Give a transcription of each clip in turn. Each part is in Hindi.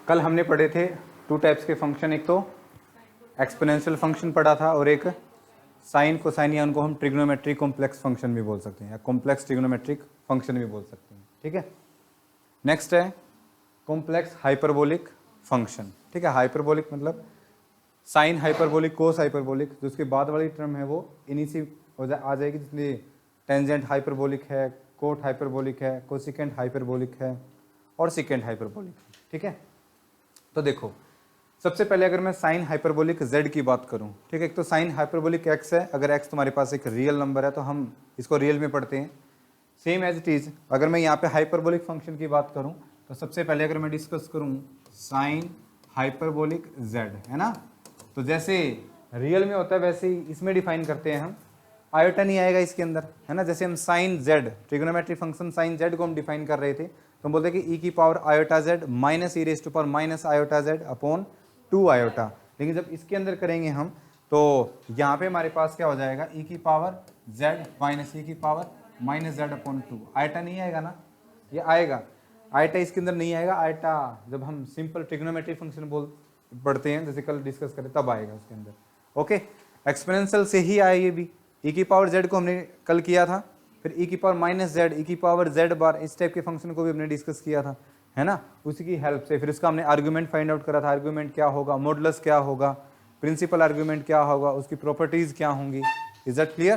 कल हमने पढ़े थे टू टाइप्स के फंक्शन, एक तो एक्सपोनेंशियल फंक्शन पढ़ा था और एक साइन कोसाइन, या उनको हम ट्रिग्नोमेट्रिक कॉम्प्लेक्स फंक्शन भी बोल सकते हैं या कॉम्प्लेक्स ट्रिग्नोमेट्रिक फंक्शन भी बोल सकते हैं। ठीक है, नेक्स्ट है कॉम्प्लेक्स हाइपरबोलिक फंक्शन। ठीक है, हाइपरबोलिक मतलब साइन हाइपरबोलिक, कोस हाइपरबोलिक, जो उसके बाद वाली टर्म है वो इन्हीं से आ जाएगी, जिसलिए टेंजेंट हाइपरबोलिक है, कोट हाइपरबोलिक है, कोसिकेंट हाइपरबोलिक है और सिकेंट हाइपरबोलिक है। ठीक है, तो देखो सबसे पहले अगर मैं साइन हाइपरबोलिक z की बात करूं, ठीक है, एक तो साइन हाइपरबोलिक x है, अगर x तुम्हारे पास एक रियल नंबर है तो हम इसको रियल में पढ़ते हैं। सेम एज इट इज अगर मैं यहाँ पे हाइपरबोलिक फंक्शन की बात करूं तो सबसे पहले अगर मैं डिस्कस करूं साइन हाइपरबोलिक z, है ना, तो जैसे रियल में होता है वैसे ही इसमें डिफाइन करते हैं हम, आयोटा नहीं आएगा इसके अंदर, है ना। जैसे हम sine z trigonometric function sine z को हम डिफाइन कर रहे थे तो हम बोलते हैं कि e की पावर iota z minus e raise to power minus iota z upon 2 iota. लेकिन जब इसके अंदर करेंगे हम तो यहाँ पे हमारे पास क्या हो जाएगा, e की पावर z माइनस e की power minus z upon 2। Iota नहीं आएगा ना, ये आएगा, आयोटा इसके अंदर नहीं आएगा। आयोटा जब हम सिंपल ट्रिग्नोमेट्रिक फंक्शन पढ़ते हैं, जैसे कल डिस्कस करें, तब आएगा उसके अंदर। ओके, एक्सपोनेंशियल से ही आया ये भी, e की पावर z को हमने कल किया था, फिर e की पावर माइनस z, e की पावर z बार, इस टाइप के फंक्शन को भी हमने डिस्कस किया था, है ना। उसी की हेल्प से फिर इसका हमने आर्गुमेंट फाइंड आउट करा था, आर्गुमेंट क्या होगा, मॉडुलस क्या होगा, प्रिंसिपल आर्गुमेंट क्या होगा, उसकी प्रॉपर्टीज क्या होंगी। Is that clear?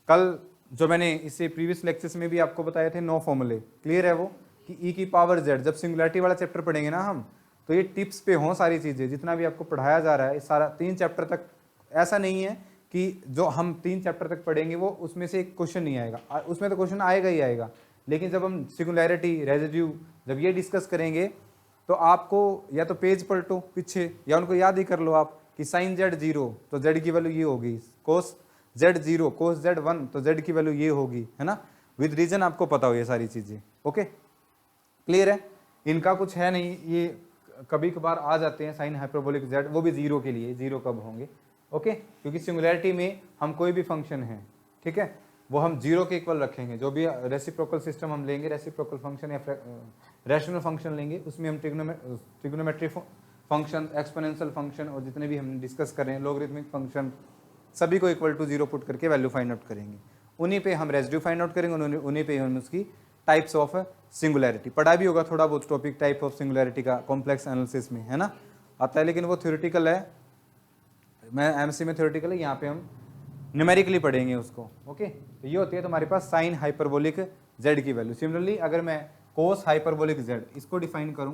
कल जो मैंने इससे प्रीवियस लेक्चर्स में भी आपको बताए थे 9 फॉर्मूले, क्लियर है वो, कि e की पावर z, जब सिंगुलैरिटी वाला चैप्टर पढ़ेंगे ना हम, तो ये टिप्स पे हों सारी चीजें, जितना भी आपको पढ़ाया जा रहा है इस सारा 3 चैप्टर तक। ऐसा नहीं है कि जो हम 3 चैप्टर तक पढ़ेंगे वो उसमें से एक क्वेश्चन नहीं आएगा, उसमें तो क्वेश्चन आएगा ही आएगा, लेकिन जब हम सिंगुलैरिटी, रेजिड्यू जब ये डिस्कस करेंगे तो आपको या तो पेज पलटो पीछे या उनको याद ही कर लो आप कि साइन z 0 तो z की वैल्यू ये होगी, कोस z 0 कोस z 1 तो z की वैल्यू ये होगी, है ना, विद रीजन आपको पता हो ये सारी चीजें। ओके, क्लियर है? इनका कुछ है नहीं, ये कभी कभार आ जाते हैं साइन हाइपरबोलिक z, वो भी 0 के लिए, 0 कब होंगे, ओके, क्योंकि सिंगुलैरिटी में हम कोई भी फंक्शन है, ठीक है, वो हम 0 के इक्वल रखेंगे। जो भी रेसिप्रोकल सिस्टम हम लेंगे, रेसिप्रोकल फंक्शन या रैशनल फंक्शन लेंगे, उसमें हम ट्रिग्नोमेट्रिक फंक्शन, एक्सपोनेंशियल फंक्शन और जितने भी हम डिस्कस कर रहे हैं, लॉगरिथमिक फंक्शन, सभी को इक्वल टू 0 पुट करके वैल्यू फाइंड आउट करेंगे। उन्हीं पे हम रेसिड्यू फाइंड आउट करेंगे, उन्हीं पे हम उसकी टाइप्स ऑफ सिंगुलैरिटी, पढ़ा भी होगा थोड़ा बहुत टॉपिक टाइप ऑफ सिंगुलैरिटी का कॉम्प्लेक्स एनालिसिस में, है ना, आता है, लेकिन वो थ्योरेटिकल है, मैं एमसी में थ्योरेटिकल है, यहाँ पे हम न्यूमेरिकली पढ़ेंगे उसको। ओके, तो ये होती है तुम्हारे पास साइन हाइपरबोलिक z की वैल्यू। सिमिलरली अगर मैं कोस हाइपरबोलिक z इसको डिफाइन करूं,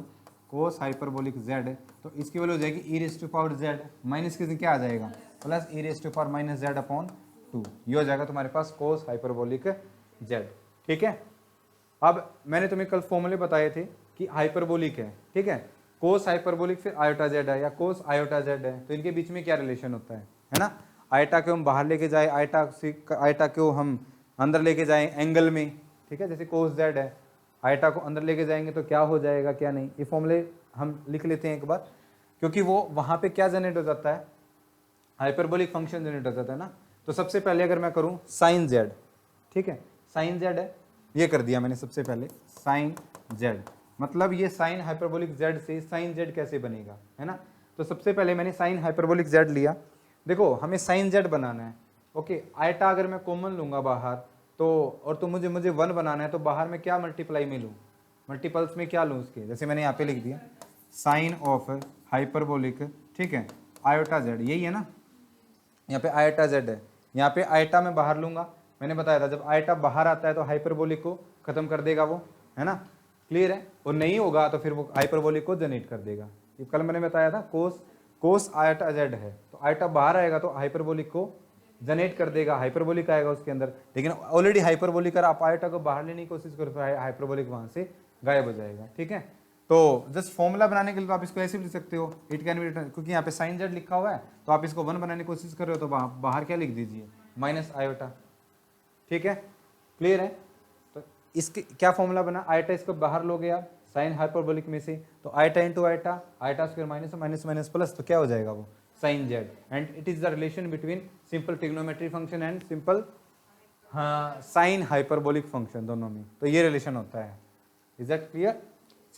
कोस हाइपरबोलिक z, तो इसकी वैल्यू हो जाएगी E raise to power z minus के क्या आ जाएगा, plus E raise to power minus z upon 2। ये हो जाएगा तुम्हारे पास कोस हाइपरबोलिक z। ठीक है, अब मैंने तुम्हें कल फॉर्मूले बताए थे कि हाइपरबोलिक है, ठीक है, कोस हाइपरबोलिक फिर आयोटा z है या कोस आयोटा z है, तो इनके बीच में क्या रिलेशन होता है ना। आयटा को हम बाहर लेके जाए, आयटा को हम अंदर लेके जाएं एंगल में, ठीक है, जैसे कोस z है, आयटा को अंदर लेके जाएंगे तो क्या हो जाएगा क्या नहीं, ये फॉर्मूले हम लिख लेते हैं एक बार, क्योंकि वो वहां पे क्या जनरेट हो जाता है, हाइपरबोलिक फंक्शन जनरेट हो जाता है ना। तो सबसे पहले अगर मैं करूं साइन z, ठीक है, साइन z है, ये कर दिया मैंने सबसे पहले साइन z, मतलब ये साइन हाइपरबोलिक z से साइन z कैसे बनेगा, है ना। तो सबसे पहले मैंने साइन हाइपरबोलिक z लिया, देखो हमें साइन z बनाना है। ओके, आयटा अगर मैं कॉमन लूंगा बाहर तो, और तो मुझे 1 बनाना है, तो बाहर में क्या मल्टीप्लाई में लूँ, मल्टीपल्स में क्या लूँ उसके, जैसे मैंने यहाँ पे लिख दिया साइन ऑफ हाइपरबोलिक, ठीक है, आयोटा z, यही है ना, यहाँ पे आयोटा z है, यहाँ पे आयटा मैं बाहर लूंगा, मैंने बताया था जब आयटा बाहर आता है तो हाइपरबोलिक को खत्म कर देगा वो, है ना, क्लियर है, और नहीं होगा तो फिर वो हाइपरबोलिक को जनरेट कर देगा। ये कल मैंने बताया था कोस आयटा z है, तो आयटा बाहर आएगा तो हाइपरबोलिक को जनरेट कर देगा, हाइपरबोलिक आएगा उसके अंदर, लेकिन ऑलरेडी हाइपरबोलिक, आप आयटा को बाहर लेने की कोशिश करो तो हाइपरबोलिक वहां से गायब हो जाएगा। ठीक है, तो जस्ट फॉर्मूला बनाने के लिए तो आप इसको ऐसे भी लिख सकते हो, इट कैन बी रिटन, क्योंकि यहाँ पे साइन z लिखा हुआ है तो आप इसको 1 बनाने की कोशिश कर रहे हो तो बाहर क्या लिख दीजिए, माइनस आयोटा। ठीक है, क्लियर है, तो इसके क्या फॉर्मूला बना, आयटा इसको बाहर लोगे आप साइन हाइपरबोलिक में से, तो iota into iota, iota square minus minus minus plus, तो क्या हो जाएगा वो sine z, and it is the relation between simple trigonometry function and simple sine hyperbolic function, दोनों में तो ये रिलेशन होता है। Is that clear?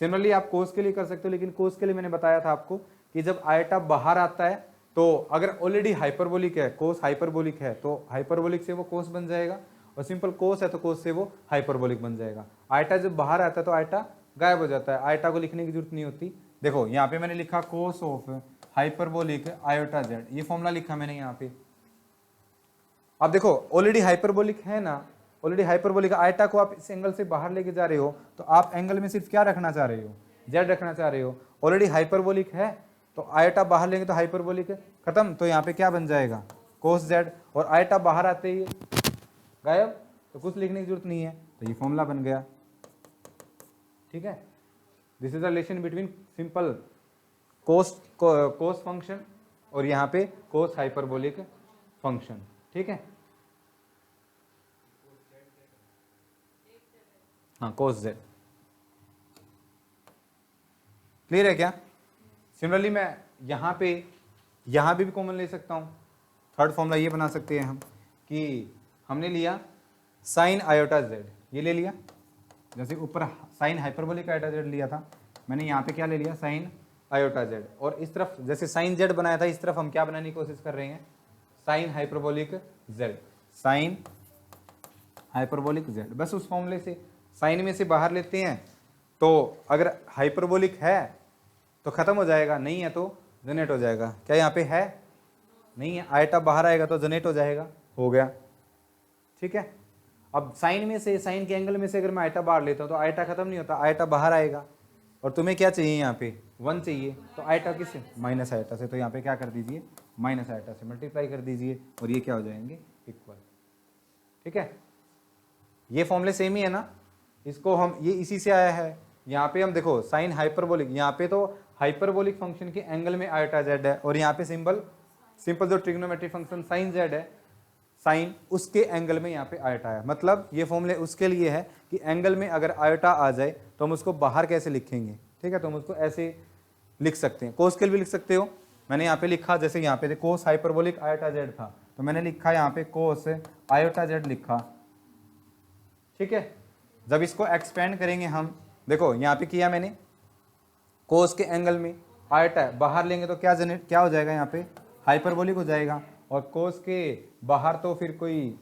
सिमिलरली आप कोस के लिए कर सकते हो, लेकिन कोस के लिए मैंने बताया था आपको कि जब आयटा बाहर आता है तो अगर ऑलरेडी हाइपरबोलिक है, कोस हाइपरबोलिक है, तो हाइपरबोलिक से वो कोस बन जाएगा, और सिंपल कोस है तो कोस से वो हाइपरबोलिक बन जाएगा। आयटा जब बाहर आता है तो आयटा गायब हो जाता है, आयटा को लिखने की जरूरत नहीं होती। देखो यहाँ पे मैंने लिखा cos of hyperbolic iota Z, ये फॉर्मूला लिखा मैंने यहाँ पे। अब देखो ऑलरेडी हाइपरबोलिक है ना, ऑलरेडी हाइपरबोलिक आयटा को आप इस एंगल से बाहर लेके जा रहे हो, तो आप एंगल में सिर्फ क्या रखना चाह रहे हो, जेड रखना चाह रहे हो। ऑलरेडी हाइपरबोलिक है तो आयटा बाहर लेंगे तो हाइपरबोलिक है, खत्म। तो यहाँ पे क्या बन जाएगा, कोस जेड, और आयटा बाहर आते ही गायब, तो कुछ लिखने की जरूरत नहीं है, तो ये फॉर्मूला बन गया। ठीक है, this is the relation between simple cos function और यहाँ पे कोस हाइपरबोलिक फंक्शन। ठीक है, हाँ कोस जेड, क्लियर है क्या। सिमिलरली मैं यहाँ भी कॉमन ले सकता हूँ। थर्ड फॉर्मूला ये बना सकते हैं हम कि हमने लिया साइन आयोटा जेड, ये ले लिया, जैसे ऊपर साइन हाइपरबोलिक आयोटा जेड लिया था, मैंने यहाँ पे क्या ले लिया, साइन आयोटा जेड, और इस तरफ जैसे साइन जेड बनाया था, इस तरफ हम क्या बनाने की कोशिश कर रहे हैं, sign hyperbolic Z, sign hyperbolic Z. बस उस फॉर्मूले से साइन में से बाहर लेते हैं, तो अगर हाइपरबोलिक है तो खत्म हो जाएगा, नहीं है तो जनरेट हो जाएगा। क्या यहाँ पे है, नहीं है, आयटा बाहर आएगा तो जनरेट हो जाएगा, हो गया। ठीक है, अब साइन में से, साइन के एंगल में से अगर मैं आयटा बाहर लेता हूँ तो आयटा खत्म नहीं होता, आयटा बाहर आएगा, और तुम्हें क्या चाहिए यहाँ पे 1 चाहिए, तो आयटा किससे, माइनस आयटा से, तो यहाँ पे क्या कर दीजिए, माइनस आयटा से मल्टीप्लाई कर दीजिए, और ये क्या हो जाएंगे, इक्वल। ठीक है, ये फॉर्मूले सेम ही है ना, इसको हम, ये इसी से आया है। यहाँ पे हम देखो साइन हाइपरबोलिक, यहाँ पे तो हाइपरबोलिक फंक्शन के एंगल में आयटा जेड है, और यहाँ पे सिंपल जो ट्रिग्नोमेट्रिक फंक्शन साइन जेड है, साइन उसके एंगल में यहाँ पे आयटा है। मतलब ये फॉर्मूले उसके लिए है कि एंगल में अगर आयटा आ जाए तो हम उसको बाहर कैसे लिखेंगे। ठीक है, तो हम उसको ऐसे लिख सकते हैं, कोस के लिए भी लिख सकते हो। मैंने यहाँ पे लिखा, जैसे यहाँ पे कोस हाइपरबोलिक आयोटा जेड था, तो मैंने लिखा यहाँ पे कोस आयोटा जेड लिखा। ठीक है, जब इसको एक्सपेंड करेंगे हम, देखो यहाँ पे किया मैंने, कोस के एंगल में आयटा है, बाहर लेंगे तो क्या हो जाएगा, यहाँ पे हाइपरबोलिक हो जाएगा, और कोस के बाहर तो फिर कोई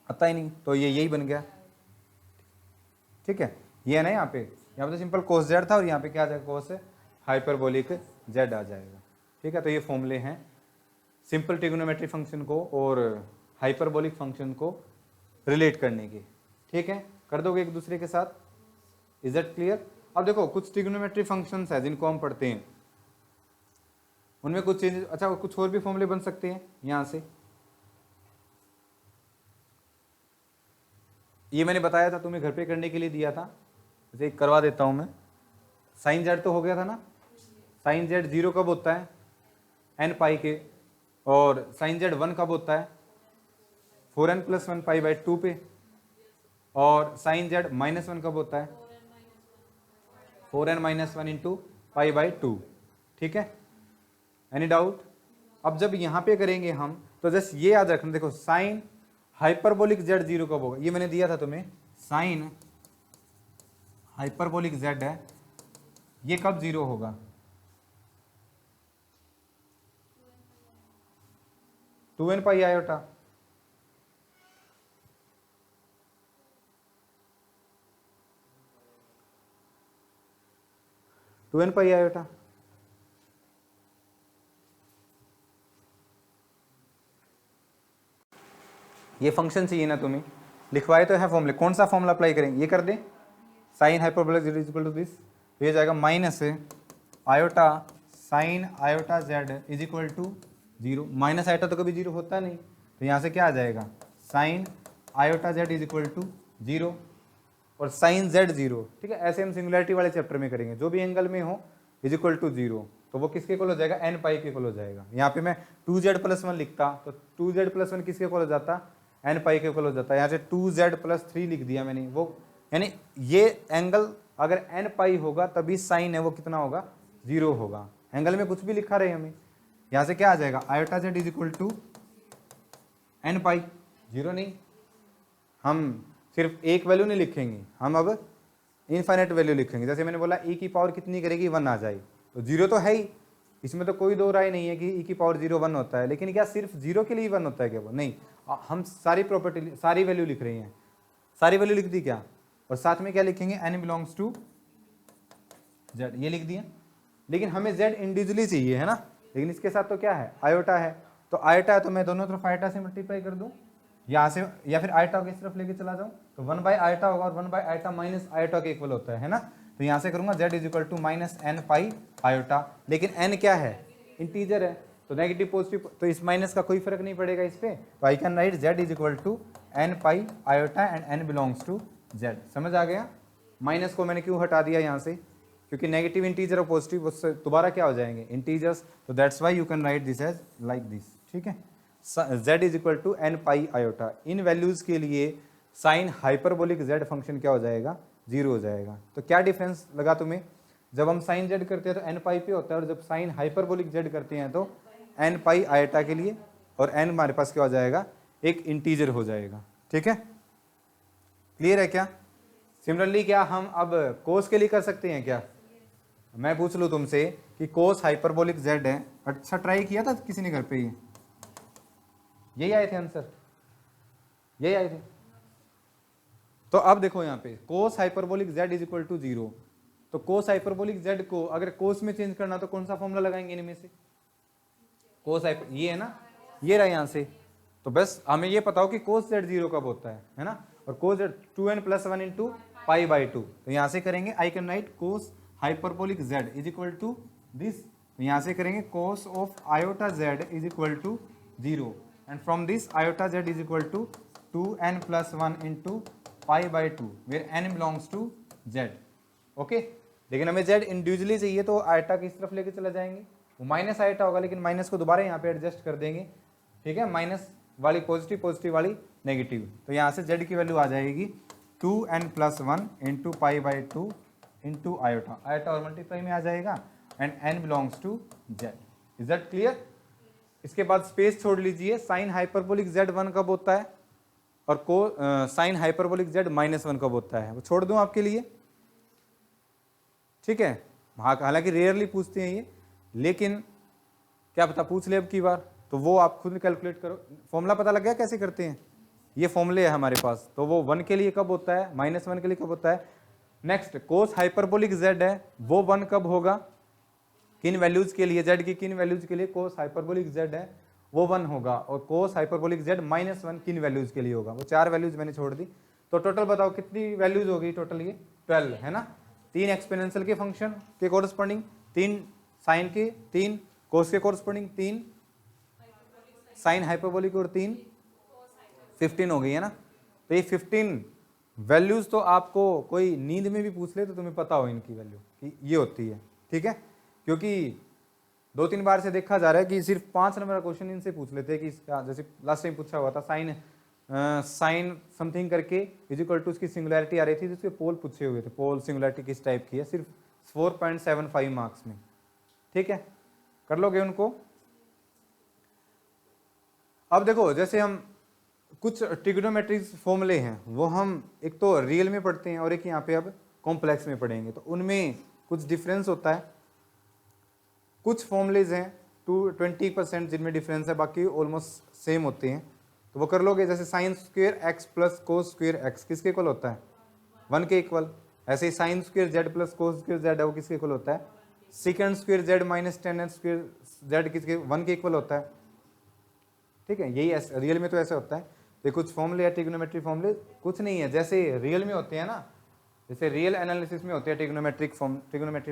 आता ही नहीं, तो ये यही बन गया। ठीक है, ये है ना, यहाँ पे तो सिंपल कोस जेड था, और यहाँ पे क्या आ जाएगा, कोस हाइपरबोलिक जेड आ जाएगा। ठीक है, तो ये फॉर्मूले हैं सिंपल ट्रिग्नोमेट्री फंक्शन को और हाइपरबोलिक फंक्शन को रिलेट करने के। ठीक है, कर दोगे एक दूसरे के साथ, इज दैट क्लियर। अब देखो कुछ ट्रिग्नोमेट्री फंक्शंस है जिनको हम पढ़ते हैं, उनमें कुछ चेंजेस, अच्छा कुछ और भी फॉर्मूले बन सकते हैं यहां से। ये मैंने बताया था तुम्हें घर पे करने के लिए दिया था, जैसे करवा देता हूं मैं। साइन जेड तो हो गया था ना, साइन जेड 0 कब होता है, n पाई के, और साइन जेड 1 कब होता है, 4n + 1 पाई बाई 2 पे, और साइन जेड -1 कब होता है, 4n - 1 इंटू पाई बाई 2। ठीक है, एनी डाउट। अब जब यहाँ पे करेंगे हम, तो जस्ट ये याद रखना, देखो साइन हाइपरबोलिक जेड 0 कब होगा, ये मैंने दिया था तुम्हें, साइन हाइपरबोलिक जेड है, ये कब 0 होगा, 2n पाई आयोटा। ये फंक्शन चाहिए ना तुम्हें, लिखवाए तो है फॉर्मूले, कौन सा फॉर्मूला अप्लाई करेंगे, ये कर दें, sine hyperbolic Z equal to this, ये जाएगा minus iota sine iota Z is equal to 0। Minus iota तो कभी 0 होता नहीं, तो यहाँ से क्या आ जाएगा, sine iota Z is equal to 0 और साइन जेड 0। ठीक है, ऐसे हम सिंगुलैरिटी वाले चैप्टर में करेंगे, जो भी एंगल में हो इज इक्वल टू 0, तो वो किसके इक्वल हो जाएगा, n पाई के इक्वल हो जाएगा। यहाँ पे मैं 2z + 1 लिखता तो 2z + 1 किसके इक्वल हो जाता, n पाई के इक्वल हो जाता है। यहाँ से 2z + 3 लिख दिया मैंने, वो यानी ये एंगल अगर n पाई होगा तभी साइन है वो कितना होगा, 0 होगा। एंगल में कुछ भी लिखा रहे हमें, यहाँ से क्या आ जाएगा, iota Z is equal to n pi, 0 नहीं, हम सिर्फ एक वैल्यू नहीं लिखेंगे, हम अब इनफाइनाइट वैल्यू लिखेंगे। जैसे मैंने बोला e की पावर कितनी करेगी 1 आ जाएगी, तो 0 तो है ही, इसमें तो कोई दो राय नहीं है कि e की पावर 0 1 होता है। लेकिन क्या सिर्फ 0 के लिए 1 होता है क्या? वो नहीं, हम सारी प्रॉपर्टी सारी वैल्यू लिख रहे हैं, सारी वैल्यू लिख दी क्या, और साथ में क्या लिखेंगे n बिलोंग्स टू z, ये लिख दिया। लेकिन हमें z इंडिविजुअली चाहिए है ना, लेकिन इसके साथ तो क्या है आयोटा है, तो आयोटा है तो मैं दोनों तरफ आयोटा से मल्टीप्लाई कर दूं यहाँ से, या फिर आयोटा को इस तरफ लेके चला जाऊं तो 1 बाई आयोटा होगा, और 1 बाई आयोटा माइनस आयोटा के इक्वल होता है ना, तो यहाँ से करूंगा z is equal to minus n pi iota. लेकिन n क्या है, इंटीजर है, तो नेगेटिव पॉजिटिव, तो इस माइनस का कोई फर्क नहीं पड़ेगा इस पे, तो I can write z is equal to n pi iota and n belongs to z। समझ आ गया? माइनस को मैंने क्यों हटा दिया यहाँ से, क्योंकि नेगेटिव इंटीजर और पॉजिटिव उससे दोबारा क्या हो जाएंगे इंटीजर्स, तो that's why you can write this as like this. ठीक है, z is equal to n pi iota. इन वैल्यूज के लिए साइन हाइपरबोलिक z फंक्शन क्या हो जाएगा, 0 हो जाएगा। तो क्या डिफरेंस लगा तुम्हें, जब हम साइन z करते हैं तो एन पाई पे होता है, और जब साइन हाइपरबोलिक z करते हैं तो एन पाई आयोटा के लिए, और n हमारे पास क्या हो जाएगा, एक इंटीजर हो जाएगा। ठीक है, क्लियर है क्या? सिमिलरली क्या हम अब कोस के लिए कर सकते हैं क्या? मैं पूछ लूँ तुमसे कि कोस हाइपरबोलिक z है, अच्छा ट्राई किया था किसी ने घर पे? ये यही आए थे आंसर, यही आए थे। तो अब देखो यहाँ पे cos hyperbolic z is equal to 0, तो कोस हाइपरबोलिक z को अगर कोस में चेंज करना तो कौन सा फॉर्मूला लगाएंगे इनमें से? कोस हाइपर, ये है ना, ये रहा यहाँ से, तो बस हमें ये पता हो कि कोस z 0 कब होता है ना, और cos z 2n plus 1 into pi by 2, तो यहाँ से करेंगे I can write cos hyperbolic z is equal to this, तो यहाँ से करेंगे cos of iota z is equal to 0, and from this iota z is equal to 2n plus 1 into pi by 2 where n belongs to z। Okay, लेकिन हमें z इंडिविजुअली चाहिए तो आयोटा किस तरफ लेके चला जाएंगे, वो माइनस आयोटा होगा, लेकिन माइनस को दोबारा यहाँ पे एडजस्ट कर देंगे। ठीक है, माइनस वाली पॉजिटिव, पॉजिटिव वाली नेगेटिव, तो यहाँ से z की वैल्यू आ जाएगी 2n plus 1 into pi by 2 into iota, iota और मल्टीप्लाई में आ जाएगा, and n belongs to z। Is that clear? इसके बाद स्पेस छोड़ लीजिए, साइन हाइपरबोलिक z 1 कब होता है, और को साइन हाइपरबोलिक z माइनस 1 कब होता है, वो छोड़ दूं आपके लिए। ठीक है, हालांकि रेयरली पूछते हैं ये, लेकिन क्या पता पूछ ले अब की बार, तो वो आप खुद कैलकुलेट करो। फॉर्मूला पता लग गया कैसे करते हैं, ये फॉर्मूले है हमारे पास, तो वो 1 के लिए कब होता है, माइनस 1 के लिए कब होता है। नेक्स्ट कोस हाइपरबोलिक z है, वो 1 कब होगा, किन वैल्यूज के लिए, z की किन वैल्यूज के लिए कोस हाइपरबोलिक z है वो 1 होगा, और कोस हाइपरबोलिक z माइनस 1 किन वैल्यूज के लिए होगा, वो 4 वैल्यूज मैंने छोड़ दी। तो टोटल बताओ कितनी वैल्यूज होगी टोटल, ये 12 है ना, 3 एक्सपोनेंशियल के फंक्शन के कोरस्पॉन्डिंग, 3 साइन के, 3 कोस के कोरस्पॉन्डिंग, 3 साइन हाइपरबोलिक और 3 15 हो गई है ना। तो ये 15 वैल्यूज तो आपको कोई नींद में भी पूछ ले तो तुम्हें पता हो इनकी वैल्यू कि ये होती है। ठीक है, क्योंकि 2-3 बार से देखा जा रहा है कि सिर्फ 5 नंबर का क्वेश्चन इनसे पूछ लेते हैं कि इसका, जैसे लास्ट टाइम पूछा हुआ था साइन समथिंग करके इज इक्वल टू उसकी सिंगुलैरिटी आ रही थी, जिसके पोल पूछे हुए थे, पोल सिंगुलैरिटी किस टाइप की है, सिर्फ 4.75 मार्क्स में। ठीक है, कर लोगे उनको। अब देखो जैसे हम कुछ ट्रिग्नोमेट्रिक फॉर्मूले हैं वो हम एक तो रियल में पढ़ते हैं और एक यहाँ पे अब कॉम्प्लेक्स में पढ़ेंगे, तो उनमें कुछ डिफरेंस होता है। कुछ फॉर्मूलेज हैं 20% जिनमें डिफरेंस है, बाकी ऑलमोस्ट सेम होते हैं, तो वो कर लोगे। जैसे sine square X plus cos square X किसके इक्वल होता है, 1 के इक्वल। ऐसे ही sine square Z plus cos square Z है वो किसके इक्वल होता है, second square Z minus 10 square Z किसके 1 के इक्वल होता है। ठीक है, यही रियल में तो ऐसे होता है। ये कुछ फॉर्मूले है ट्रिग्नोमेट्रिक फॉर्मूले, कुछ नहीं है जैसे रियल में होते हैं ना, जैसे रियल एनालिसिस में होते हैं ट्रिग्नोमेट्रिक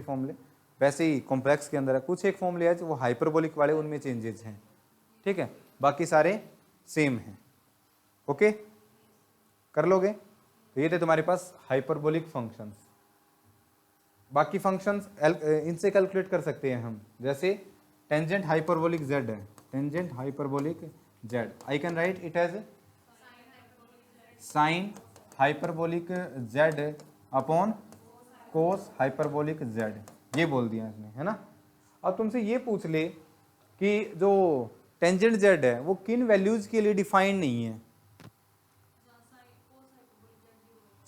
फॉर्मूले, वैसे ही कॉम्प्लेक्स के अंदर है कुछ एक फॉर्मूले है जो वो हाइपरबोलिक वाले, उनमें चेंजेस हैं। ठीक है, बाकी सारे सेम हैं। ओके, कर लोगे। तो ये थे तुम्हारे पास हाइपरबोलिक फंक्शंस। बाकी फंक्शंस इनसे कैलकुलेट कर सकते हैं हम, जैसे टेंजेंट हाइपरबोलिक जेड है, tangent hyperbolic Z, I can write it as sine hyperbolic Z upon cos hyperbolic Z, ये बोल दिया इसने, है ना। अब तुमसे ये पूछ ले कि जो टेंजेंट जेड है वो किन वैल्यूज के लिए डिफाइंड नहीं है।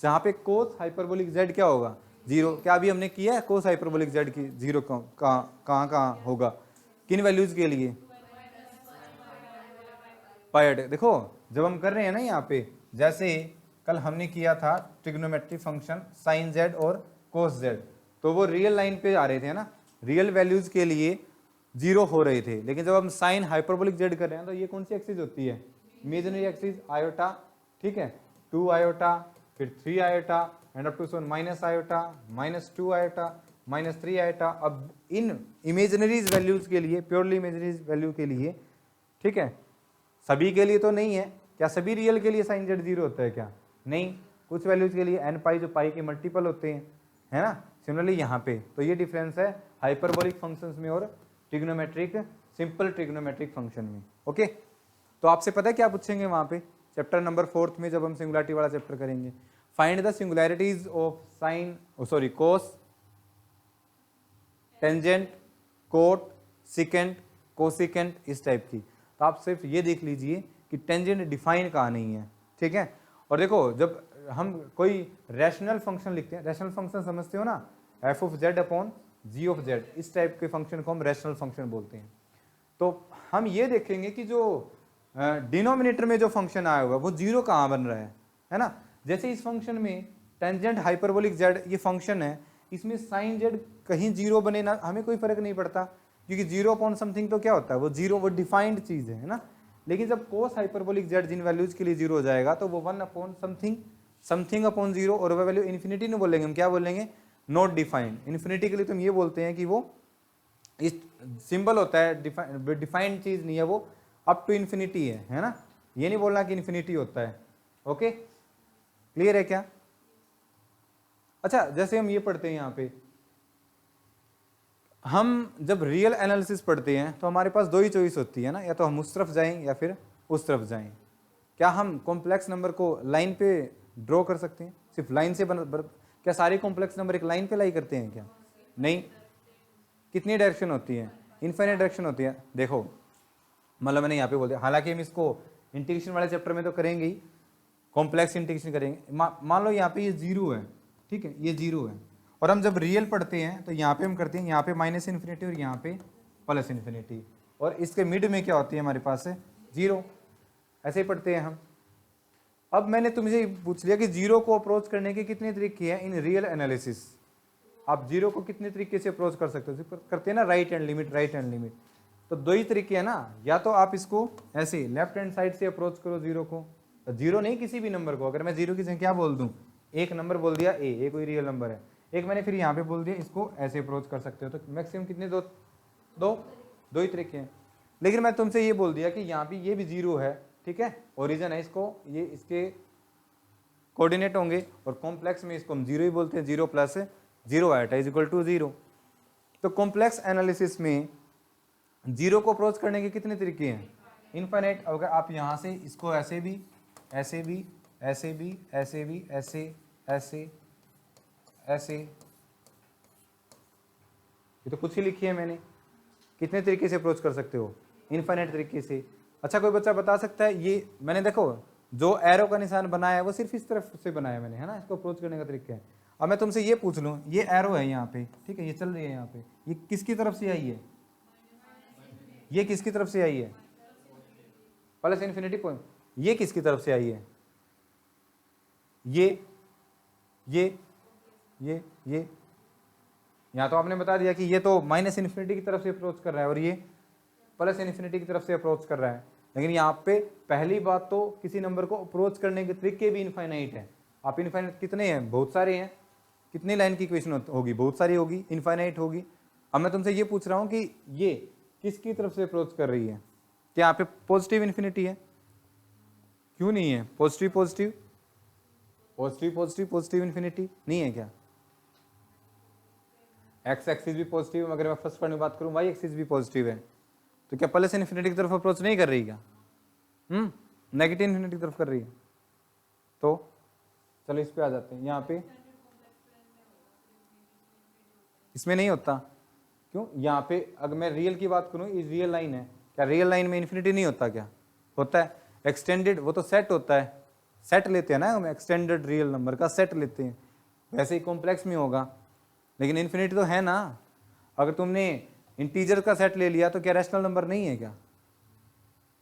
जहाँ पे कोस हाइपरबोलिक जेड क्या होगा 0। क्या अभी हमने किया है कोस हाइपरबोलिक जेड की 0 कहाँ होगा, किन वैल्यूज के लिए, पाई। देखो जब हम कर रहे हैं ना यहाँ पे, जैसे कल हमने किया था ट्रिग्नोमेट्री फंक्शन साइन जेड और कोस जेड, तो वो रियल लाइन पे आ रहे थे ना, रियल वैल्यूज के लिए 0 हो रहे थे। लेकिन जब हम साइन हाइपरबोलिक जेड कर रहे हैं तो ये कौन सी एक्सिस होती है, इमेजिनरी एक्सिस आयोटा, ठीक है, 2 आयोटा, फिर 3 iota and up to minus iota, -2 iota, -3 iota. अब इन इमेजिनरीज वैल्यूज के लिए, प्योरली इमेजिनरीज वैल्यू के लिए, ठीक है, सभी के लिए तो नहीं है, क्या सभी रियल के लिए साइन जेड 0 होता है क्या, नहीं, कुछ वैल्यूज के लिए एन पाई जो पाई के मल्टीपल होते हैं, है ना। सिमिलरली यहाँ पे तो ये डिफरेंस है हाइपरबोलिक फंक्शंस में और ट्रिग्नोमेट्रिक, सिंपल ट्रिग्नोमेट्रिक फंक्शन में। ओके, तो आपसे पता है क्या पूछेंगे वहां पे चैप्टर नंबर 4 में, जब हम सिंगुलरिटी वाला चैप्टर करेंगे, find the singularities of sine sorry cos, tangent, cot, secant, cosecant, इस टाइप की। तो आप सिर्फ ये देख लीजिए कि टेंजेंट डिफाइन कहाँ नहीं है, ठीक है। और देखो जब हम कोई रैशनल फंक्शन लिखते हैं, रैशनल फंक्शन समझते हो ना, F of Z upon G of Z, इस टाइप के फंक्शन को हम रैशनल फंक्शन बोलते हैं। तो हम ये देखेंगे कि जो डिनोमिनेटर में जो फंक्शन आया हुआ वो 0 कहाँ बन रहा है ना। जैसे इस फंक्शन में टेंजेंट हाइपरबोलिक जेड ये फंक्शन है, इसमें साइन जेड कहीं 0 बने ना, हमें कोई फर्क नहीं पड़ता, क्योंकि 0 अपॉन समथिंग तो क्या होता है वो 0, वो डिफाइंड चीज है ना। लेकिन जब कोस हाइपरबोलिक जेड जिन वैल्यूज के लिए 0 हो जाएगा तो वो 1 अपॉन समथिंग, समथिंग अपॉन 0, और वह वैल्यू इन्फिनिटी नहीं बोलेंगे, हम क्या बोलेंगे, नॉट डिफाइंड। इन्फिनिटी के लिए तुम ये बोलते हैं कि वो इस सिंबल होता है, डिफाइंड चीज नहीं है, वो अप टू इन्फिनिटी है ना, ये नहीं बोलना कि इन्फिनिटी होता है। ओके, क्लियर है क्या। अच्छा, जैसे हम ये पढ़ते हैं यहाँ पे, हम जब रियल एनालिसिस पढ़ते हैं तो हमारे पास 2 ही चॉइस होती है ना, या तो हम उस तरफ जाएं या फिर उस तरफ जाएं। क्या हम कॉम्प्लेक्स नंबर को लाइन पे ड्रॉ कर सकते हैं, सिर्फ लाइन से क्या सारे कॉम्प्लेक्स नंबर एक लाइन पे लाई करते हैं क्या, नहीं, कितनी डायरेक्शन होती है, इनफाइनाइट डायरेक्शन होती है। देखो मतलब मैंने यहाँ पे बोल दिया, हालांकि हम इसको इंटीग्रेशन वाले चैप्टर में तो करेंगे ही, कॉम्प्लेक्स इंटीग्रेशन करेंगे। मान लो यहाँ पे ये 0 है, ठीक है, ये 0 है, और हम जब रियल पढ़ते हैं तो यहाँ पे हम करते हैं, यहाँ पे माइनस इन्फिनिटी और यहाँ पे प्लस इन्फिनिटी, और इसके मिड में क्या होती है हमारे पास है 0, ऐसे ही पढ़ते हैं हम। अब मैंने तुमसे पूछ लिया कि 0 को अप्रोच करने के कितने तरीके हैं इन रियल एनालिसिस। आप 0 को कितने तरीके से अप्रोच कर सकते हो, करते हैं ना right hand limit, right hand limit, तो 2 ही तरीके हैं ना, या तो आप इसको ऐसे लेफ्ट हैंड साइड से अप्रोच करो 0 को, 0 नहीं किसी भी नंबर को, अगर मैं 0 की संख्या बोल दूं, एक नंबर बोल दिया ए कोई रियल नंबर है, एक मैंने फिर यहाँ पे बोल दिया, इसको ऐसे अप्रोच कर सकते हो। तो मैक्सिमम कितने, दो ही तरीके हैं। लेकिन मैं तुमसे ये बोल दिया कि यहाँ पे ये भी 0 है, ठीक है, ओरिजिन है, इसको ये इसके कोऑर्डिनेट होंगे, और कॉम्प्लेक्स में इसको हम 0 ही बोलते हैं, 0 + 0 आयोटा इज इक्वल टू 0। तो कॉम्प्लेक्स एनालिसिस में 0 को अप्रोच करने के कितने तरीके हैं, इनफाइनाइट। अगर आप यहाँ से इसको ऐसे भी, ऐसे भी, ऐसे भी, ऐसे भी, ऐसे, ऐसे, ऐसे, ये तो कुछ ही लिखी है मैंने, कितने तरीके से अप्रोच कर सकते हो, इनफाइनाइट तरीके से। अच्छा, कोई बच्चा बता सकता है, ये मैंने देखो जो एरो का निशान बनाया है वो सिर्फ इस तरफ से बनाया मैंने, है ना, इसको अप्रोच करने का तरीका है। अब मैं तुमसे ये पूछ लूँ, ये एरो है यहाँ पे, ठीक है, ये चल रही है यहाँ पे, ये किसकी तरफ से आई है, ये किसकी तरफ से आई है, प्लस इन्फिनिटी पॉइंट, ये किसकी तरफ से आई है, ये यहाँ तो आपने बता दिया कि ये तो माइनस इन्फिनिटी की तरफ से अप्रोच कर रहा है और ये प्लस इन्फिनिटी की तरफ से अप्रोच कर रहा है। लेकिन यहाँ पे पहली बात तो किसी नंबर को अप्रोच करने के तरीके भी इनफाइनाइट है। आप इनफाइनाइट कितने हैं, बहुत सारे हैं, कितनी लाइन की इक्वेशन होगी, बहुत सारी होगी, इनफाइनाइट होगी। अब मैं तुमसे ये पूछ रहा हूँ कि ये किसकी तरफ से अप्रोच कर रही है, क्या यहाँ पे पॉजिटिव इन्फिनिटी है, क्यों नहीं है, positive positive positive positive positive infinity नहीं है क्या, एक्स एक्सिस भी पॉजिटिव है, अगर मैं फर्स्ट पॉइंट में बात करूं वाई एक्सिस भी पॉजिटिव है, तो क्या प्लस इन्फिनिटी की तरफ अप्रोच नहीं कर रही क्या, नेगेटिव इन्फिनिटी की तरफ कर रही है। तो चलो इस पे आ जाते हैं, यहाँ पे इसमें नहीं होता, क्यों, यहाँ पे अगर मैं रियल की बात करूं, ये रियल लाइन है, क्या रियल लाइन में इन्फिनिटी नहीं होता, क्या होता है, एक्सटेंडेड, वो तो सेट होता है, सेट लेते हैं ना हम, एक्सटेंडेड रियल नंबर का सेट लेते हैं, वैसे ही कॉम्प्लेक्स में होगा। लेकिन इन्फिनिटी तो है ना, अगर तुमने इंटीजर का सेट ले लिया तो क्या रैशनल नंबर नहीं है क्या?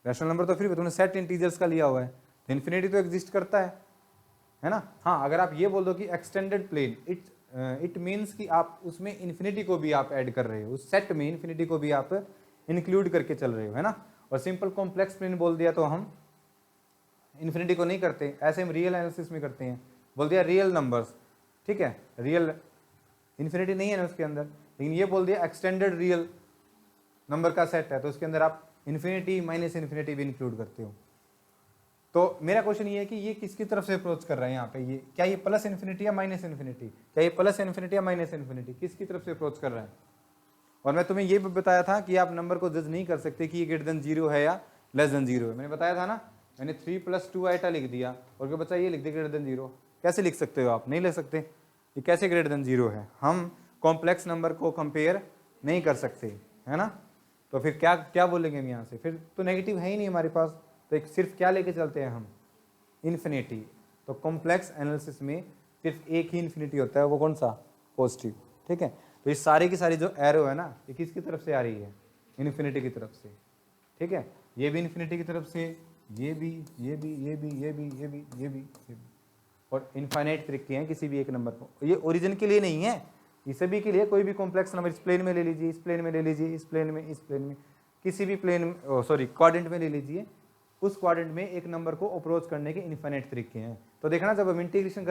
रैशनल नंबर तो फिर भी तुमने सेट इंटीजर्स का लिया हुआ है, तो इन्फिनिटी तो एग्जिस्ट करता है ना। हाँ, अगर आप ये बोल दो कि एक्सटेंडेड प्लेन, इट मीन्स कि आप उसमें इन्फिनिटी को भी आप ऐड कर रहे हो, उस सेट में इन्फिनिटी को भी आप इंक्लूड करके चल रहे हो, है ना। और सिंपल कॉम्प्लेक्स प्लेन बोल दिया तो हम इन्फिनिटी को नहीं करते, ऐसे हम रियल एनालिसिस में करते हैं, बोल दिया रियल नंबर्स, ठीक है, रियल इन्फिनिटी नहीं है ना उसके अंदर, लेकिन ये बोल दिया एक्सटेंडेड रियल नंबर का सेट है, तो उसके अंदर आप इन्फिनिटी माइनस इन्फिनिटी भी इंक्लूड करते हो। तो मेरा क्वेश्चन ये है कि ये किसकी तरफ से अप्रोच कर रहा है यहाँ पे, ये क्या ये प्लस इन्फिनिटी या माइनस इन्फिनिटी, क्या ये प्लस इन्फिनिटी या माइनस इन्फिनिटी, किसकी तरफ से अप्रोच कर रहा है? और मैं तुम्हें ये भी बताया था कि आप नंबर को जज नहीं कर सकते कि ये ग्रेटर देन 0 है या लेस देन 0 है, मैंने बताया था ना। मैंने 3 + 2 आइटा लिख दिया और क्या बच्चा ये लिख दिया ग्रेटर देन 0, कैसे लिख सकते हो आप? नहीं लिख सकते, ये कैसे ग्रेटर देन 0 है? हम कॉम्प्लेक्स नंबर को कंपेयर नहीं कर सकते, है ना। तो फिर क्या क्या बोलेंगे हम यहाँ से, फिर तो नेगेटिव है ही नहीं हमारे पास, तो एक सिर्फ क्या लेके चलते हैं हम, इन्फिनिटी। तो कॉम्प्लेक्स एनालिसिस में सिर्फ एक ही इन्फिनिटी होता है, वो कौन सा? पॉजिटिव, ठीक है। तो ये सारी की सारी जो एरो है ना, ये किसकी तरफ से आ रही है? इन्फिनिटी की तरफ से, ठीक है। ये भी इन्फिनिटी की तरफ से, ये भी, ये भी, ये भी, ये भी, ये भी, ये भी, ये भी, और इनफाइनाइट तरीके हैं किसी भी एक नंबर को। ये ओरिजिन के लिए नहीं है, ये सभी के लिए, कोई भी कॉम्प्लेक्स नंबर इस प्लेन में ले लीजिए, इस प्लेन में ले लीजिए, इस प्लेन में, इस प्लेन में, किसी भी प्लेन, सॉरी क्वाड्रेंट में ले लीजिए, उस क्वाड्रेंट में एक नंबर को अप्रोच करने के इनफाइनाइट तरीके हैं। तो देखना, जब हम इंटीग्रेशन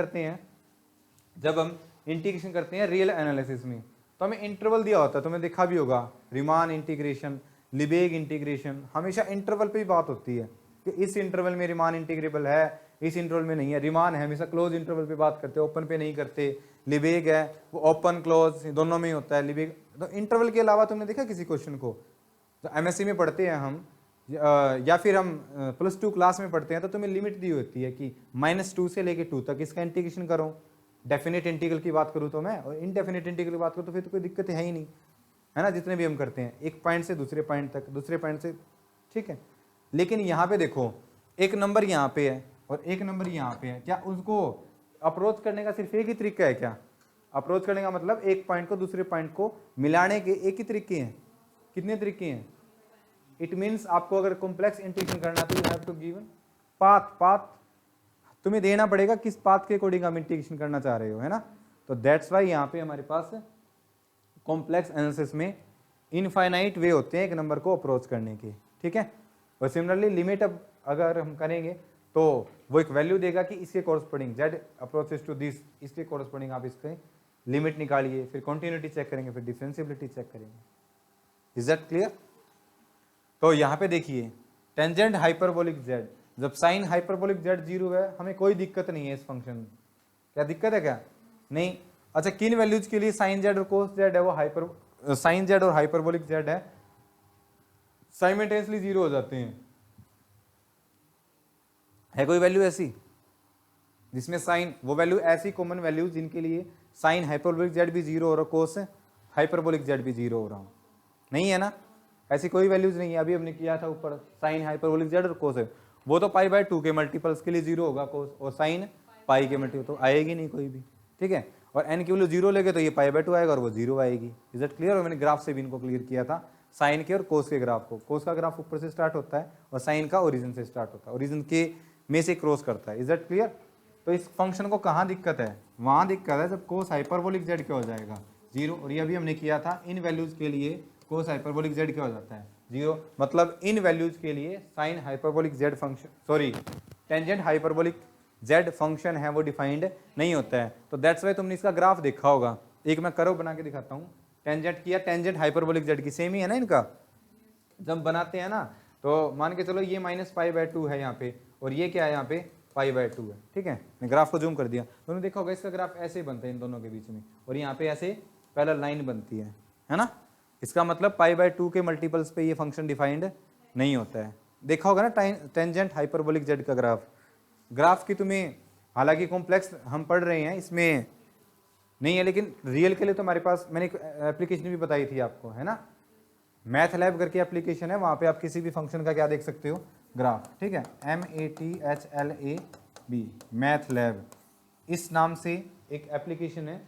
करते हैं, रियल एनालिसिस में, तो हमें इंटरवल दिया होता है, तुम्हें देखा भी होगा, रीमान इंटीग्रेशन, लिबेग इंटीग्रेशन, हमेशा इंटरवल पे ही बात होती है कि इस इंटरवल में रीमान इंटीग्रेबल है, इस इंटरवल में नहीं है। रीमान है हमेशा क्लोज इंटरवल पे बात करते हैं, ओपन पे नहीं करते। लिबेग है वो ओपन क्लोज दोनों में ही होता है लिबेग। तो इंटरवल के अलावा तुमने देखा किसी क्वेश्चन को, तो एमएससी में पढ़ते हैं हम, या फिर हम +2 क्लास में पढ़ते हैं, तो तुम्हें लिमिट दी होती है कि -2 से लेके 2 तक इसका इंटीग्रेशन करो। डेफिनेट इंटीग्रल की बात करूँ तो मैं, और इनडेफिनेट इंटीग्रल की बात करूँ तो फिर तो कोई दिक्कत है ही नहीं, है ना। जितने भी हम करते हैं एक पॉइंट से दूसरे पॉइंट तक, दूसरे पॉइंट से, ठीक है। लेकिन यहाँ पे देखो, एक नंबर यहाँ पे है और एक नंबर यहाँ पे है, क्या उसको अप्रोच करने का सिर्फ एक ही तरीका है क्या? अप्रोच करने का मतलब एक पॉइंट को दूसरे पॉइंट को मिलाने के एक ही तरीके हैं। कितने तरीके हैं? इट मीन्स आपको अगर कॉम्प्लेक्स इंटीग्रेशन करना तो you have to given path तुम्हें देना पड़ेगा, किस पाथ के अकॉर्डिंग आप इंटीग्रेशन करना चाह रहे हो, है ना। तो दैट्स वाई यहाँ पे हमारे पास कॉम्प्लेक्स एनालिसिस में इनफाइनाइट वे होते हैं एक नंबर को अप्रोच करने के, ठीक है। और सिमिलरली लिमिट अब अगर हम करेंगे तो वो एक वैल्यू देगा कि इसके corresponding z approaches to this, इसके कोरस्पोंडिंग आप इसके लिमिट निकालिए, फिर कॉन्टिन्यूटी चेक करेंगे, फिर डिफरेंशिएबिलिटी चेक करेंगे। Is that clear? तो यहाँ पे देखिए, टेंजेंट हाइपरबोलिक z, जब साइन हाइपरबोलिक z 0 है, हमें कोई दिक्कत नहीं है इस फंक्शन में। क्या दिक्कत है क्या? नहीं। अच्छा, किन वैल्यूज के लिए साइन z और कोस z है, वो साइन z और हाइपरबोलिक z है साइमल्टेनियसली 0 हो जाते हैं। है कोई वैल्यू ऐसी जिसमें साइन, वो वैल्यू ऐसी कॉमन वैल्यूज जिनके लिए साइन हाइपरबोलिक z भी 0 हो रहा, कोस हाइपरबोलिक z भी 0 हो रहा हूँ? नहीं है ना, ऐसी कोई वैल्यूज नहीं है। अभी हमने किया था ऊपर साइन हाइपरबोलिक z और कोस है, वो तो π/2 के मल्टीपल्स के लिए 0 होगा कोस, और साइन पाई के मल्टीपल तो आएगी नहीं कोई भी, ठीक है। और n की वैल्यू 0 लेके तो ये π/2 आएगा और वो 0 आएगी। Is that clear? और मैंने ग्राफ से भी इनको क्लियर किया था, साइन के और कोस के ग्राफ को। कोस का ग्राफ ऊपर से स्टार्ट होता है और साइन का ओरिजिन से स्टार्ट होता है, ओरिजिन के में से क्रॉस करता है। Is that clear? तो इस फंक्शन को कहाँ दिक्कत है? वहाँ दिक्कत है जब कोस हाइपरबोलिक z क्या हो जाएगा? 0। और ये अभी हमने किया था, इन वैल्यूज के लिए कोस हाइपरबोलिक z क्या हो जाता है? 0। मतलब इन वैल्यूज के लिए sign hyperbolic z function, sorry tangent hyperbolic z function है वो डिफाइंड नहीं होता है। तो दैट्स वाई तुमने इसका ग्राफ देखा होगा, एक मैं कर्व बना के दिखाता हूँ। टेंजेंट किया, टेंजेंट हाइपरबोलिक z की सेम ही है ना इनका, जब बनाते हैं ना, तो मान के चलो ये -π/2 है यहाँ पे, और ये क्या है यहाँ पे π/2 है, ठीक है। मैं ग्राफ को जूम कर दिया, तुमने देखा होगा इसका ग्राफ ऐसे बनता है इन दोनों के बीच में, और यहाँ पे ऐसे पैरेलल लाइन बनती है ना। इसका मतलब π/2 के मल्टीपल्स पे ये फंक्शन डिफाइंड नहीं होता है। देखा होगा ना टेंजेंट हाइपरबोलिक z का ग्राफ की तुम्हें, हालांकि कॉम्प्लेक्स हम पढ़ रहे हैं इसमें नहीं है, लेकिन रियल के लिए तो हमारे पास, मैंने एक एप्लीकेशन भी बताई थी आपको, है ना, मैथ लैब करके एप्लीकेशन है, वहाँ पे आप किसी भी फंक्शन का क्या देख सकते हो? ग्राफ, ठीक है। MATHLAB बी मैथ लैब, इस नाम से एक एप्लीकेशन है।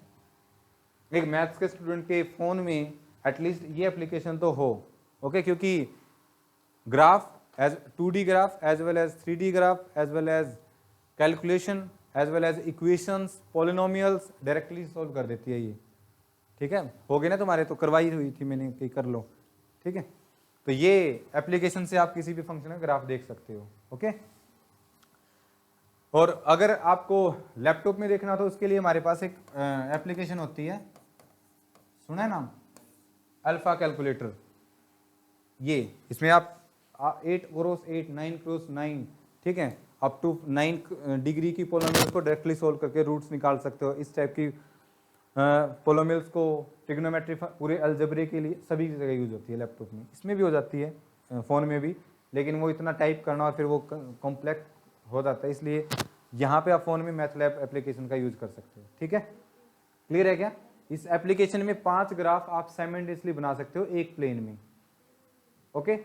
एक मैथ्स के स्टूडेंट के फ़ोन में एटलीस्ट ये एप्लीकेशन तो हो, ओके, क्योंकि graph as 2D graph as well as 3D graph as well as calculation as well as equations polynomials directly solve कर देती है ये, ठीक है। हो गए ना तुम्हारे, तो करवाई हुई थी मैंने कि कर लो, ठीक है। तो ये एप्लीकेशन से आप किसी भी फंक्शन का ग्राफ देख सकते हो, ओके। और अगर आपको लैपटॉप में देखना तो उसके लिए हमारे पास एक एप्लीकेशन होती है, सुना है नाम, अल्फा कैलकुलेटर। ये इसमें आप 8 क्रॉस 8 9 क्रॉस 9, ठीक है, अप टू 9 डिग्री की पोलोमियल्स को डायरेक्टली सोल्व करके रूट्स निकाल सकते हो। इस टाइप की पोलोमियल्स को ट्रिग्नोमेट्री पूरे अलजेब्रे के लिए सभी जगह यूज होती है, लैपटॉप में, इसमें भी हो जाती है, फ़ोन में भी, लेकिन वो इतना टाइप करना और फिर वो कॉम्प्लेक्स हो जाता है, इसलिए यहाँ पे आप फ़ोन में मैथ लैब एप्लीकेशन का यूज कर सकते हो, ठीक है। क्लियर है क्या? इस एप्लीकेशन में 5 ग्राफ आप साइमल्टेनियसली बना सकते हो एक प्लेन में, ओके।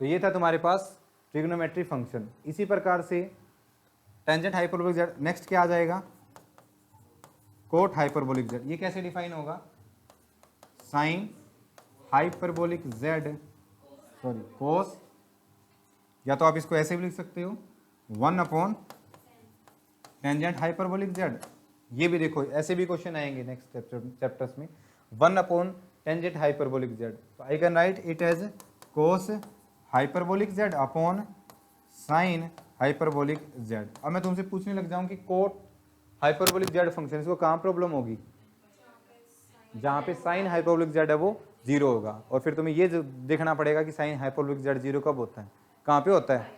तो ये था तुम्हारे पास ट्रिग्नोमेट्री फंक्शन। इसी प्रकार से टेंजेंट हाइपरबोलिक जेड, नेक्स्ट क्या आ जाएगा, कोट हाइपरबोलिक जेड। ये कैसे डिफाइन होगा, साइन हाइपरबोलिक जेड, सॉरी कोस, या तो आप इसको ऐसे भी लिख सकते हो 1 अपॉन टेंजेंट हाइपरबोलिक जेड। ये भी देखो ऐसे भी क्वेश्चन आएंगे नेक्स्ट चैप्टर्स में, 1 अपॉन टेंजेंट हाइपरबोलिक जेड। तो I can write it as cos hyperbolic Z upon sine hyperbolic Z. अब मैं तुमसे पूछने लग जाऊं कि कोट हाइपरबोलिक जेड फंक्शन, इसको कहाँ प्रॉब्लम होगी, जहाँ पे साइन हाइपरबोलिक जेड है वो 0 होगा, और फिर तुम्हें ये देखना पड़ेगा कि साइन हाइपरबोलिक जेड 0 कब होता है, कहाँ पे होता है,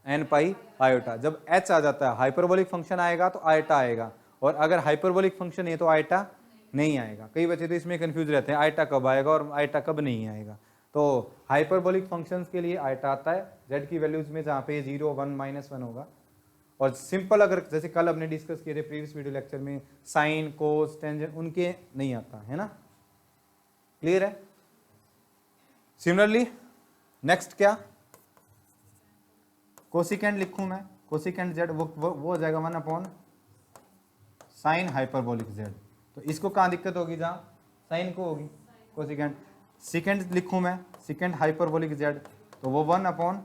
एन पाई आयोटा। जब एच आ जाता है हाइपरबोलिक फंक्शन आएगा तो आयटा आएगा, और अगर हाइपरबोलिक फंक्शन है तो आयटा नहीं आएगा। कई बच्चे तो इसमें कंफ्यूज रहते हैं आयटा कब आएगा और आयटा कब नहीं आएगा। तो हाइपरबोलिक फंक्शंस के लिए आयटा आता है जेड की वैल्यूज में, जहाँ पे 0 1 -1 होगा। और सिंपल अगर जैसे कल हमने डिस्कस किए थे प्रीवियस वीडियो लेक्चर में, साइन कोस टेंजेंट उनके नहीं आता है ना, क्लियर है। सिमिलरली नेक्स्ट क्या, कोसिकेंड लिखूं मैं, कोसिकेंड जेड वो हो जाएगा 1 अपॉन साइन हाइपरबोलिक जेड। तो इसको कहाँ दिक्कत होगी, जहाँ साइन को होगी कोसिकेंड। सेकेंड लिखूं मैं सेकेंड हाइपरबोलिक जेड, तो वो 1 अपॉन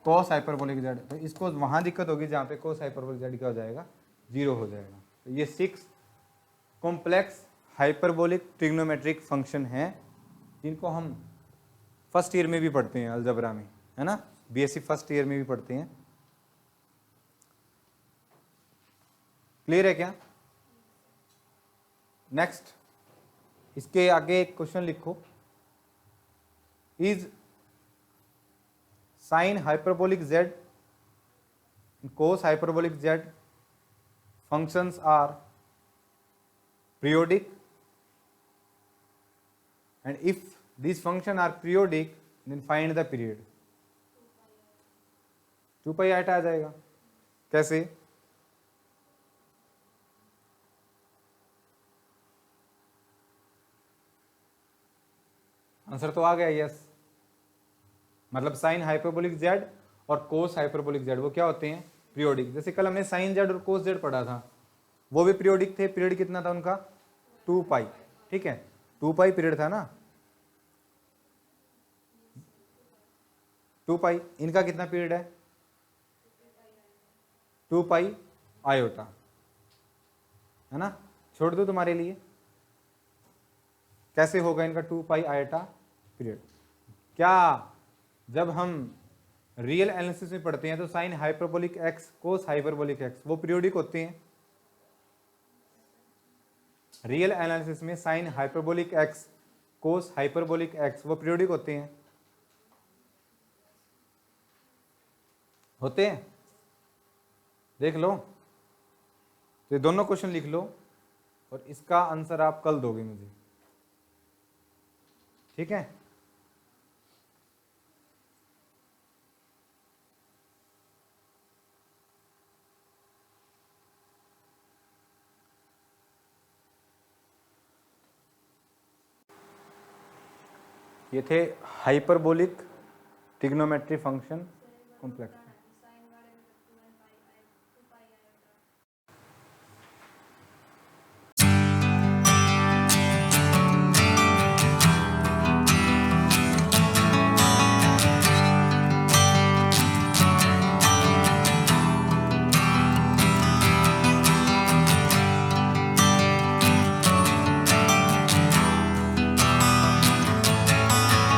कोस हाइपरबोलिक जेड। तो इसको वहाँ दिक्कत होगी जहाँ पे कोस हाइपरबोलिक जेड क्या हो जाएगा, 0 हो जाएगा। तो ये 6 कॉम्प्लेक्स हाइपरबोलिक ट्रिग्नोमेट्रिक फंक्शन हैं जिनको हम फर्स्ट ईयर में भी पढ़ते हैं अलजबरा में, है ना, बीएससी फर्स्ट ईयर में भी पढ़ते हैं। क्लियर है क्या? नेक्स्ट इसके आगे एक क्वेश्चन लिखो, is sine hyperbolic Z cos hyperbolic Z functions are periodic, and if these functions are periodic then find the period। 2 pi iota आ जाएगा, कैसे, आंसर तो आ गया यस। मतलब साइन हाइपरबोलिक जेड और कोस हाइपरबोलिक जेड वो क्या होते हैं, पीरियोडिक। जैसे कल हमने साइन जेड और कोस जेड पढ़ा था, वो भी पीरियोडिक थे। पीरियड कितना था उनका, 2 पाई, ठीक है, 2 पाई पीरियड था ना, 2 पाई। इनका कितना पीरियड है, 2 पाई आयोटा, है ना। छोड़ दो तुम्हारे लिए, कैसे होगा इनका 2 पाई आयोटा पीरियड। क्या जब हम रियल एनालिसिस में पढ़ते हैं तो sine hyperbolic x cos hyperbolic x वो पीरियोडिक होते हैं। रियल एनालिसिस में sine hyperbolic x cos hyperbolic x वो पीरियोडिक होते हैं, होते हैं, देख लो। तो ये दोनों क्वेश्चन लिख लो और इसका आंसर आप कल दोगे मुझे, ठीक है। ये थे हाइपरबोलिक ट्रिग्नोमेट्री फंक्शन कॉम्प्लेक्स